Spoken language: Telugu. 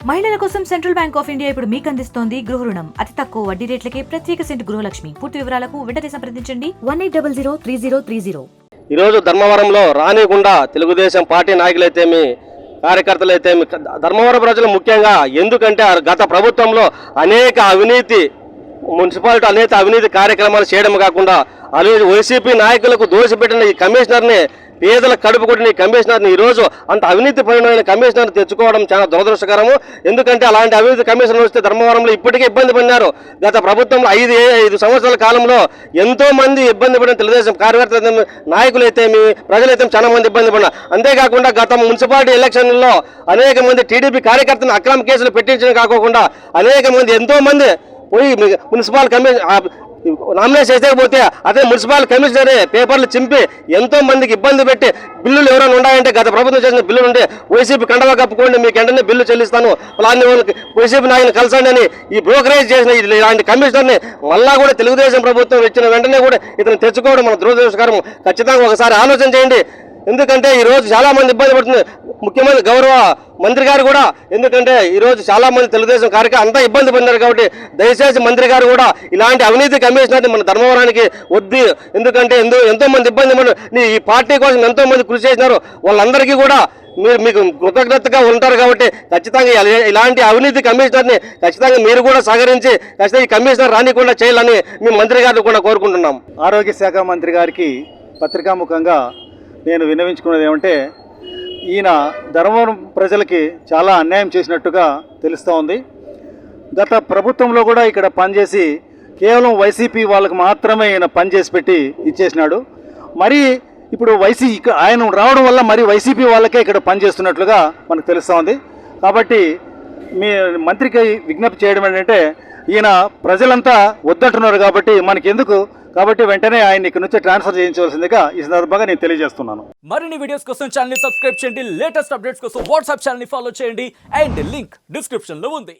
మహిళల కోసం సెంట్రల్ బ్యాంక్ ఆఫ్ ఇండియా ఇప్పుడు మీకు అందిస్తోంది గృహ రుణం. అతి తక్కువ వడ్డీ రేట్లకే ప్రత్యేక సెంటు గృహలక్ష్మి. పూర్తి వివరాలకు వెంటనే సంప్రదించండి 18003030. ఈరోజు ధర్మవరంలో రానికుండా తెలుగుదేశం పార్టీ నాయకులైతేమి కార్యకర్తలైతేమి ధర్మవరం ప్రజలు ముఖ్యంగా ఎందుకంటే గత ప్రభుత్వంలో అనేక అవినీతి మున్సిపాలిటీ అనేక అవినీతి కార్యక్రమాలు చేయడం కాకుండా అలాగే వైసీపీ నాయకులకు దోషపెట్టిన ఈ కమిషనర్ని పేదల కడుపు కొట్టిన ఈ కమిషనర్ని ఈరోజు అంత అవినీతి పడిన కమిషనర్ తెచ్చుకోవడం చాలా దురదృష్టకరము. ఎందుకంటే అలాంటి అవినీతి కమిషనర్ వస్తే ధర్మవరంలో ఇప్పటికే ఇబ్బంది పడినారు. గత ప్రభుత్వంలో 5 సంవత్సరాల కాలంలో ఎంతో మంది ఇబ్బంది పడిన తెలుగుదేశం కార్యకర్తలు నాయకులైతే ప్రజలైతే చాలా మంది ఇబ్బంది పడినారు. అంతేకాకుండా గత మున్సిపాలిటీ ఎలక్షన్లలో అనేక మంది టీడీపీ కార్యకర్తలను అక్రమ కేసులు పెట్టించడం కాకుండా అనేక మంది ఎంతో మంది పోయి మున్సిపల్ నామినేషన్ చేయకపోతే అదే మున్సిపల్ కమిషనరే పేపర్లు చింపి ఎంతో మందికి ఇబ్బంది పెట్టి బిల్లులు ఎవరైనా ఉన్నాయంటే గత ప్రభుత్వం చేసిన బిల్లులు ఉంటే వైసీపీ కండవా కప్పుకోండి మీకు వెంటనే బిల్లు చెల్లిస్తాను అలాంటి వాళ్ళకి వైసీపీ నాయకులు కలిసండి అని ఈ బ్రోకరేజ్ చేసిన ఇలాంటి కమిషనర్ని మళ్ళా కూడా తెలుగుదేశం ప్రభుత్వం ఇచ్చిన వెంటనే కూడా ఇతను తెచ్చుకోవడం మన దురదృష్టకరం. ఖచ్చితంగా ఒకసారి ఆలోచన చేయండి. ఎందుకంటే ఈరోజు చాలా మంది ఇబ్బంది పడుతుంది. ముఖ్యమంత్రి గౌరవ మంత్రి గారు కూడా ఎందుకంటే ఈరోజు చాలా మంది తెలుగుదేశం కార్యకర్తలు అంతా ఇబ్బంది పడినారు కాబట్టి దయచేసి మంత్రి గారు కూడా ఇలాంటి అవినీతి కమిషనర్ని మన ధర్మవరానికి వద్దు. ఎందుకంటే ఎంతో మంది ఇబ్బంది పడి ఈ పార్టీ కోసం ఎంతో మంది కృషి చేసినారు. వాళ్ళందరికీ కూడా మీకు కృతజ్ఞతగా ఉంటారు కాబట్టి ఖచ్చితంగా ఇలాంటి అవినీతి కమిషనర్ని ఖచ్చితంగా మీరు కూడా సహకరించి ఖచ్చితంగా ఈ కమిషనర్ రానికుండా చేయాలని మేము మంత్రి గారిని కూడా కోరుకుంటున్నాం. ఆరోగ్య శాఖ మంత్రి గారికి పత్రికాముఖంగా నేను విన్నవించుకున్నది ఏమంటే ఈయన ధర్మవరం ప్రజలకి చాలా అన్యాయం చేసినట్టుగా తెలుస్తూ ఉంది. గత ప్రభుత్వంలో కూడా ఇక్కడ పనిచేసి కేవలం వైసీపీ వాళ్ళకి మాత్రమే ఈయన పనిచేసి పెట్టి ఇచ్చేసినాడు. మరి ఇప్పుడు ఆయన రావడం వల్ల మరి వైసీపీ వాళ్ళకే ఇక్కడ పనిచేస్తున్నట్లుగా మనకు తెలుస్తూ ఉంది. కాబట్టి మీ మంత్రికి విజ్ఞప్తి చేయడం ఏంటంటే ఈయన ప్రజలంతా వద్దంటున్నారు కాబట్టి మనకెందుకు, కాబట్టి వెంటనే ఆయన ఇక్కడ నుంచి ట్రాన్స్ఫర్ చేయించవలసిందిగా ఈ సందర్భంగా నేను తెలియజేస్తున్నాను. మరిన్ని వీడియోస్ కోసం ఛానల్ ని సబ్స్క్రైబ్ చేయండి. లేటెస్ట్ అప్డేట్స్ కోసం వాట్సాప్ ఛానల్ ని ఫాలో చేయండి. అండ్ లింక్ డిస్క్రిప్షన్ లో ఉంది.